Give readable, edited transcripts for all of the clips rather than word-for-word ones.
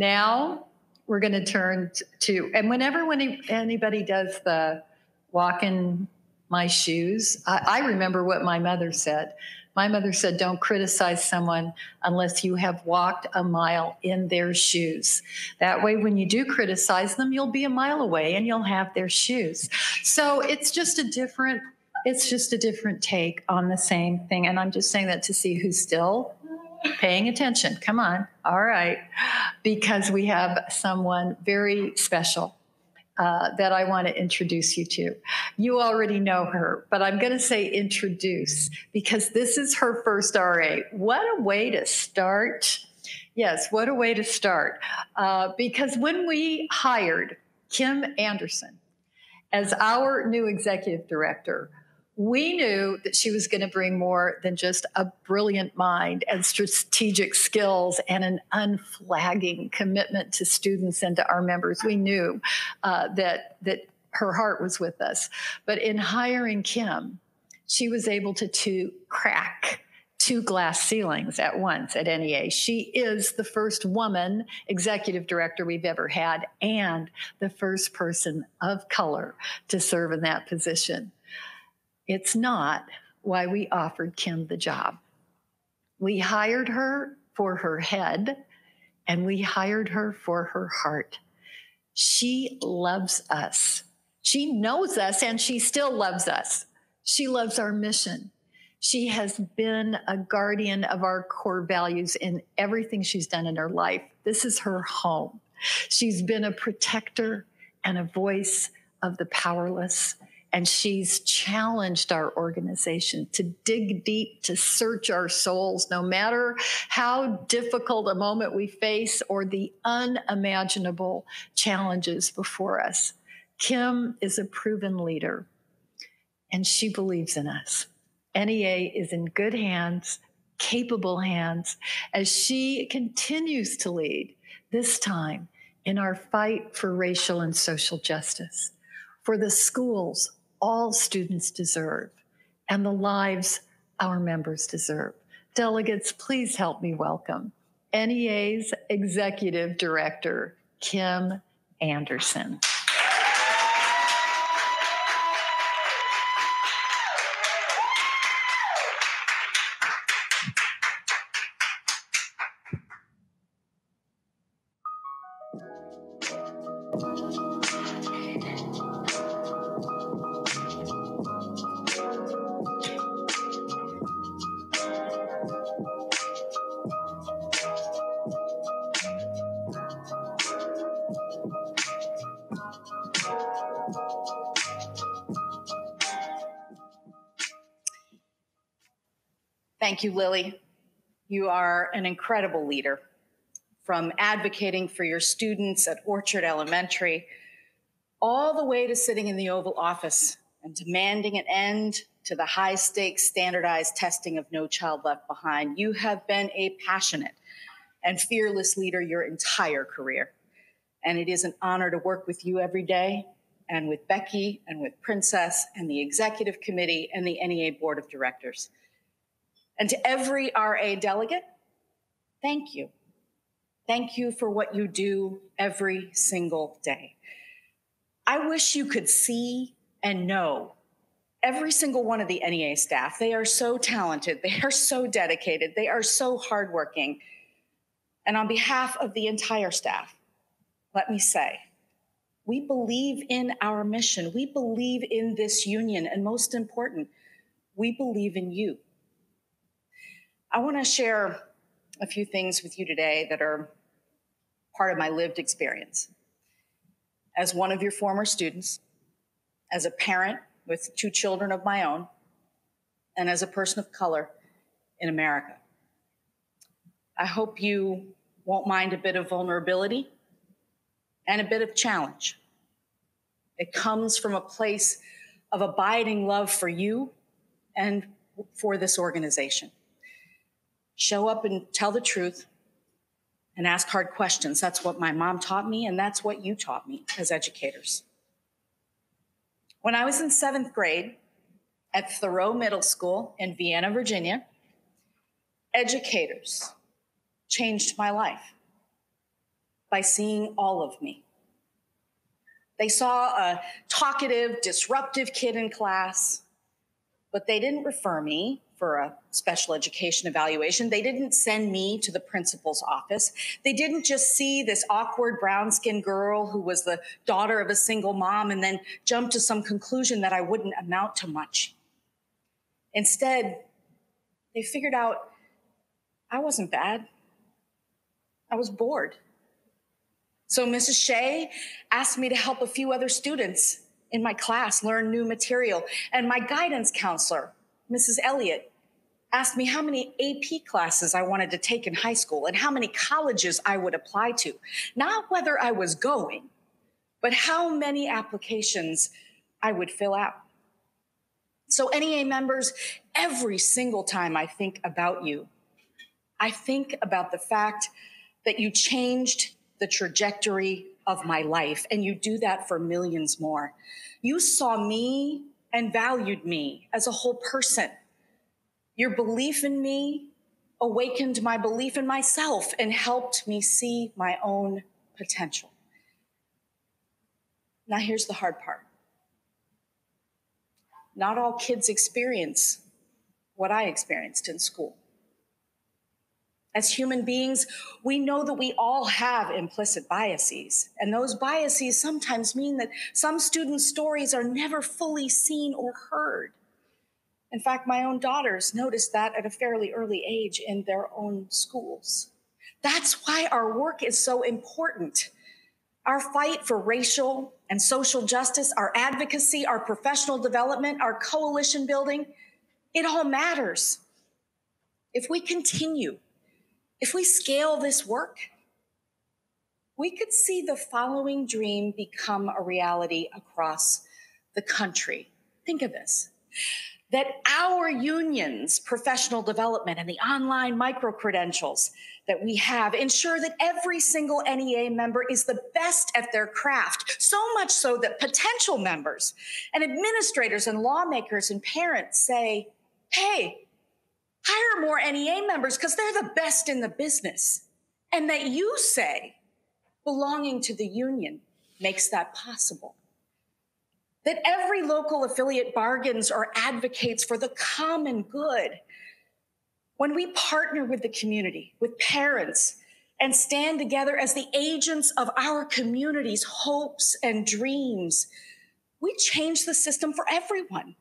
Now we're going to turn to, and whenever anybody does the walk in my shoes, I remember what my mother said. My mother said, don't criticize someone unless you have walked a mile in their shoes. That way, when you do criticize them, you'll be a mile away and you'll have their shoes. So it's just a different take on the same thing. And I'm just saying that to see who's still paying attention. Come on. All right. Because we have someone very special that I want to introduce you to. You already know her, but I'm going to say introduce because this is her first RA. What a way to start. Yes, what a way to start. Because when we hired Kim Anderson as our new executive director, we knew that she was going to bring more than just a brilliant mind and strategic skills and an unflagging commitment to students and to our members. We knew that her heart was with us. But in hiring Kim, she was able to crack two glass ceilings at once at NEA. She is the first woman executive director we've ever had and the first person of color to serve in that position. It's not why we offered Kim the job. We hired her for her head, and we hired her for her heart. She loves us. She knows us, and she still loves us. She loves our mission. She has been a guardian of our core values in everything she's done in her life. This is her home. She's been a protector and a voice of the powerless. And she's challenged our organization to dig deep, to search our souls, no matter how difficult a moment we face or the unimaginable challenges before us. Kim is a proven leader, and she believes in us. NEA is in good hands, capable hands, as she continues to lead, this time in our fight for racial and social justice, for the schools all students deserve, and the lives our members deserve. Delegates, please help me welcome NEA's Executive Director, Kim Anderson. Thank you, Lily. You are an incredible leader, from advocating for your students at Orchard Elementary, all the way to sitting in the Oval Office and demanding an end to the high-stakes standardized testing of No Child Left Behind. You have been a passionate and fearless leader your entire career, and it is an honor to work with you every day, and with Becky, and with Princess, and the Executive Committee, and the NEA Board of Directors. And to every RA delegate, thank you. Thank you for what you do every single day. I wish you could see and know every single one of the NEA staff. They are so talented. They are so dedicated. They are so hardworking. And on behalf of the entire staff, let me say, we believe in our mission. We believe in this union. And most important, we believe in you. I want to share a few things with you today that are part of my lived experience. As one of your former students, as a parent with 2 children of my own, and as a person of color in America. I hope you won't mind a bit of vulnerability and a bit of challenge. It comes from a place of abiding love for you and for this organization. Show up and tell the truth and ask hard questions. That's what my mom taught me, and that's what you taught me as educators. When I was in 7th grade at Thoreau Middle School in Vienna, Virginia, educators changed my life. by seeing all of me. They saw a talkative, disruptive kid in class, but they didn't refer me for a special education evaluation. They didn't send me to the principal's office. They didn't just see this awkward brown-skinned girl who was the daughter of a single mom and then jump to some conclusion that I wouldn't amount to much. Instead, they figured out I wasn't bad. I was bored. So Mrs. Shea asked me to help a few other students in my class learn new material. And my guidance counselor, Mrs. Elliott, asked me how many AP classes I wanted to take in high school and how many colleges I would apply to. Not whether I was going, but how many applications I would fill out. So NEA members, every single time I think about you, I think about the fact that you changed the trajectory of my life, and you do that for millions more. You saw me and valued me as a whole person. Your belief in me awakened my belief in myself and helped me see my own potential. Now here's the hard part. Not all kids experience what I experienced in school. As human beings, we know that we all have implicit biases, and those biases sometimes mean that some students' stories are never fully seen or heard. In fact, my own daughters noticed that at a fairly early age in their own schools. That's why our work is so important. Our fight for racial and social justice, our advocacy, our professional development, our coalition building, it all matters. If we continue, if we scale this work, we could see the following dream become a reality across the country. Think of this, that our union's professional development and the online micro-credentials that we have ensure that every single NEA member is the best at their craft, so much so that potential members and administrators and lawmakers and parents say, hey, hire more NEA members because they're the best in the business. And that you say belonging to the union makes that possible. That every local affiliate bargains or advocates for the common good. When we partner with the community, with parents, and stand together as the agents of our community's hopes and dreams, we change the system for everyone.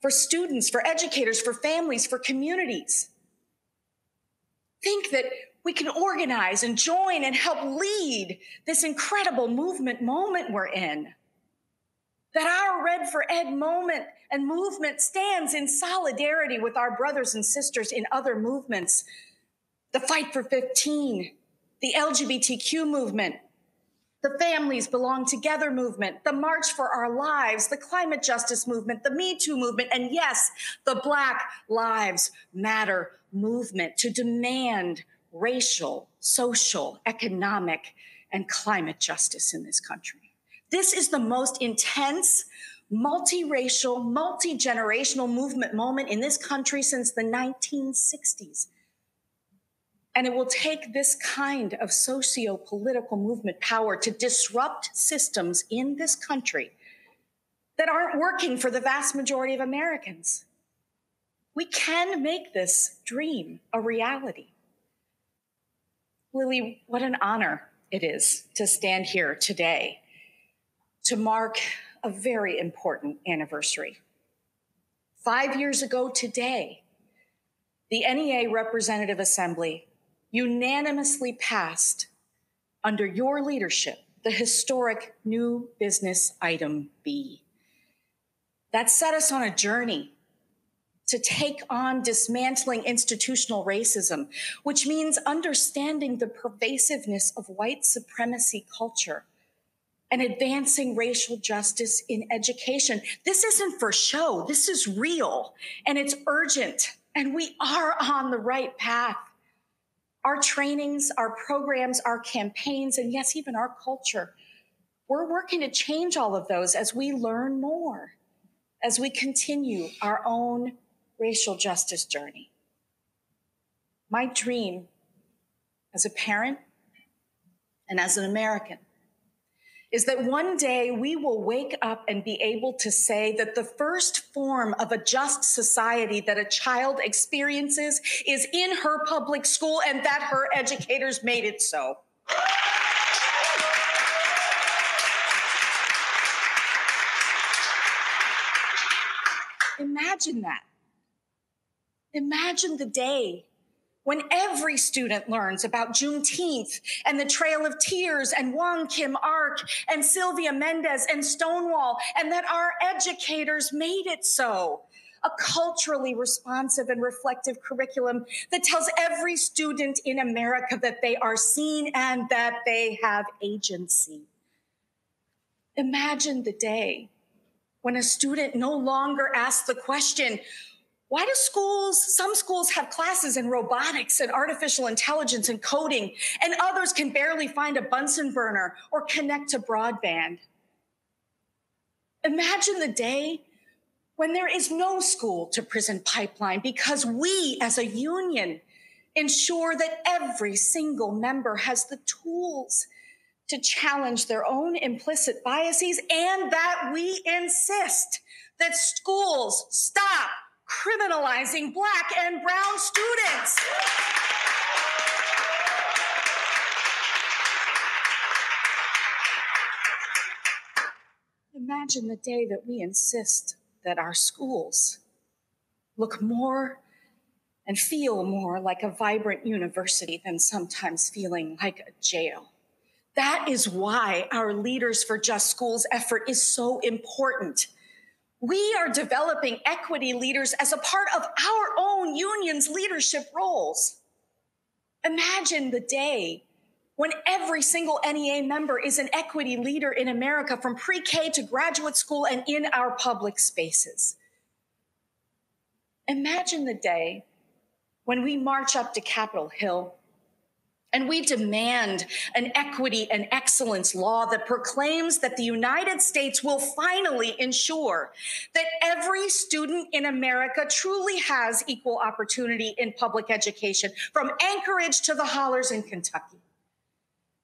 For students, for educators, for families, for communities. Think that we can organize and join and help lead this incredible movement we're in. That our Red for Ed moment and movement stands in solidarity with our brothers and sisters in other movements. The Fight for 15, the LGBTQ movement, the Families Belong Together movement, the March for Our Lives, the climate justice movement, the Me Too movement, and yes, the Black Lives Matter movement to demand racial, social, economic, and climate justice in this country. This is the most intense, multiracial, multi-generational movement moment in this country since the 1960s. And it will take this kind of socio-political movement power to disrupt systems in this country that aren't working for the vast majority of Americans. We can make this dream a reality. Lily, what an honor it is to stand here today to mark a very important anniversary. 5 years ago today, the NEA Representative Assembly unanimously passed, under your leadership, the historic New Business Item B. That set us on a journey to take on dismantling institutional racism, which means understanding the pervasiveness of white supremacy culture and advancing racial justice in education. This isn't for show, this is real, and it's urgent, and we are on the right path. Our trainings, our programs, our campaigns, and yes, even our culture, we're working to change all of those as we learn more, as we continue our own racial justice journey. My dream as a parent, and as an American, is that one day we will wake up and be able to say that the first form of a just society that a child experiences is in her public school and that her educators made it so. Imagine that. Imagine the day when every student learns about Juneteenth and the Trail of Tears and Wong Kim Ark and Sylvia Mendez and Stonewall, and that our educators made it so. A culturally responsive and reflective curriculum that tells every student in America that they are seen and that they have agency. Imagine the day when a student no longer asks the question, why do some schools have classes in robotics and artificial intelligence and coding, and others can barely find a Bunsen burner or connect to broadband? Imagine the day when there is no school to prison pipeline because we as a union ensure that every single member has the tools to challenge their own implicit biases, and that we insist that schools stop criminalizing Black and brown students. Imagine the day that we insist that our schools look more and feel more like a vibrant university than sometimes feeling like a jail. That is why our Leaders for Just Schools effort is so important. We are developing equity leaders as a part of our own union's leadership roles. Imagine the day when every single NEA member is an equity leader in America, from pre-K to graduate school and in our public spaces. Imagine the day when we march up to Capitol Hill and we demand an equity and excellence law that proclaims that the United States will finally ensure that every student in America truly has equal opportunity in public education, from Anchorage to the hollers in Kentucky.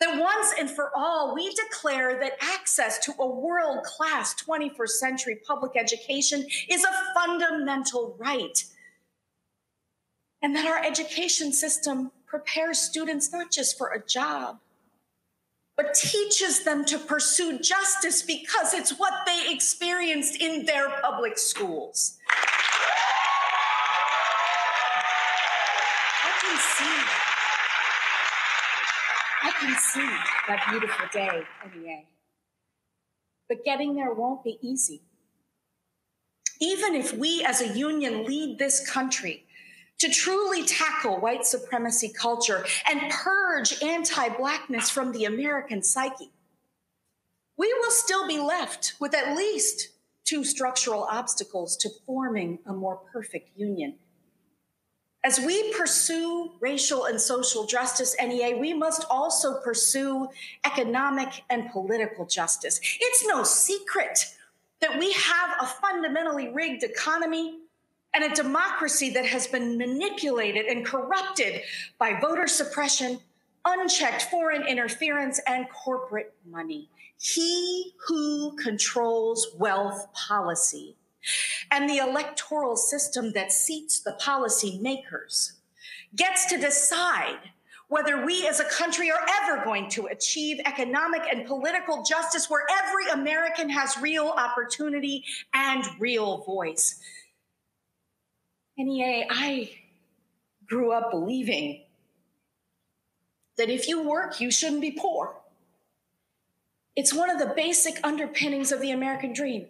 That once and for all, we declare that access to a world-class 21st century public education is a fundamental right. And that our education system prepares students not just for a job, but teaches them to pursue justice because it's what they experienced in their public schools. I can see that beautiful day, NEA. But getting there won't be easy. Even if we as a union lead this country to truly tackle white supremacy culture and purge anti-Blackness from the American psyche, we will still be left with at least 2 structural obstacles to forming a more perfect union. As we pursue racial and social justice, NEA, we must also pursue economic and political justice. It's no secret that we have a fundamentally rigged economy and a democracy that has been manipulated and corrupted by voter suppression, unchecked foreign interference, and corporate money. He who controls wealth policy and the electoral system that seats the policy makers gets to decide whether we as a country are ever going to achieve economic and political justice where every American has real opportunity and real voice. NEA, I grew up believing that if you work, you shouldn't be poor. It's one of the basic underpinnings of the American dream.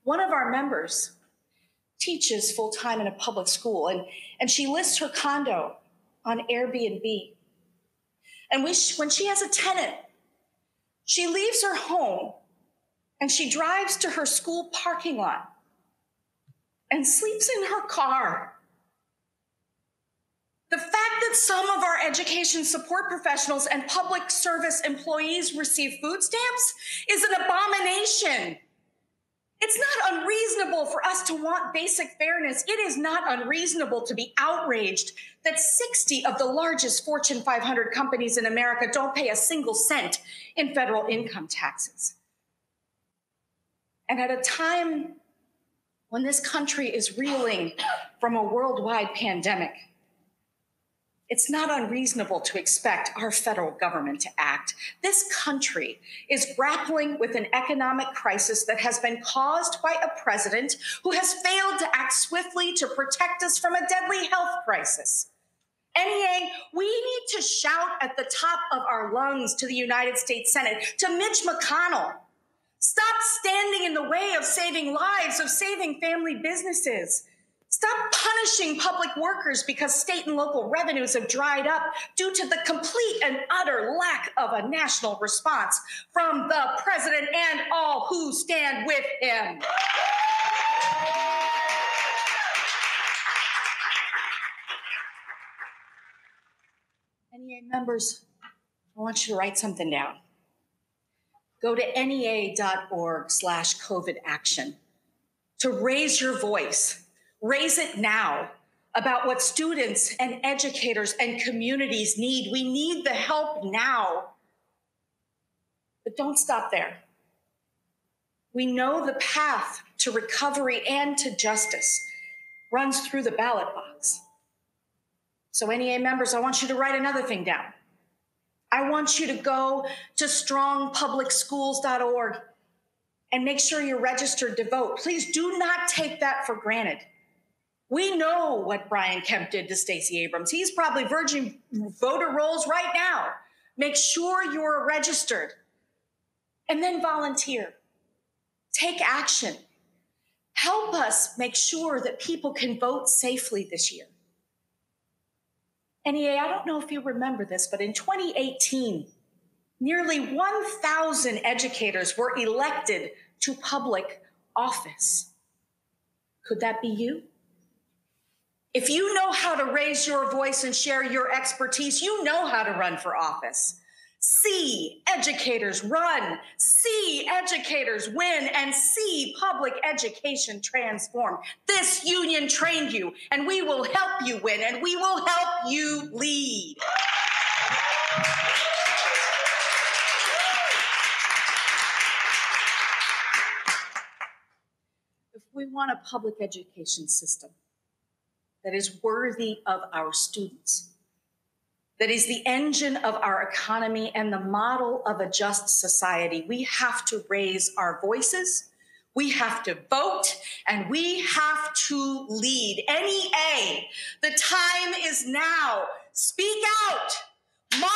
One of our members teaches full-time in a public school, and she lists her condo on Airbnb. And when she has a tenant, she leaves her home and she drives to her school parking lot and sleeps in her car. The fact that some of our education support professionals and public service employees receive food stamps is an abomination. It's not unreasonable for us to want basic fairness. It is not unreasonable to be outraged that 60 of the largest Fortune 500 companies in America don't pay a single cent in federal income taxes. And at a time when this country is reeling from a worldwide pandemic, it's not unreasonable to expect our federal government to act. This country is grappling with an economic crisis that has been caused by a president who has failed to act swiftly to protect us from a deadly health crisis. NEA, we need to shout at the top of our lungs to the United States Senate, to Mitch McConnell. Stop standing in the way of saving lives, of saving family businesses. Stop punishing public workers because state and local revenues have dried up due to the complete and utter lack of a national response from the president and all who stand with him. NEA members, I want you to write something down. Go to NEA.org/COVID action to raise your voice. Raise it now about what students and educators and communities need. We need the help now. But don't stop there. We know the path to recovery and to justice runs through the ballot box. So NEA members, I want you to write another thing down. I want you to go to strongpublicschools.org and make sure you're registered to vote. Please do not take that for granted. We know what Brian Kemp did to Stacey Abrams. He's probably verging voter rolls right now. Make sure you're registered. And then volunteer. Take action. Help us make sure that people can vote safely this year. NEA, I don't know if you remember this, but in 2018, nearly 1,000 educators were elected to public office. Could that be you? If you know how to raise your voice and share your expertise, you know how to run for office. See educators run, see educators win, and see public education transform. This union trained you, and we will help you win, and we will help you lead. If we want a public education system that is worthy of our students, that is the engine of our economy and the model of a just society, we have to raise our voices, we have to vote, and we have to lead. NEA, the time is now. Speak out, march,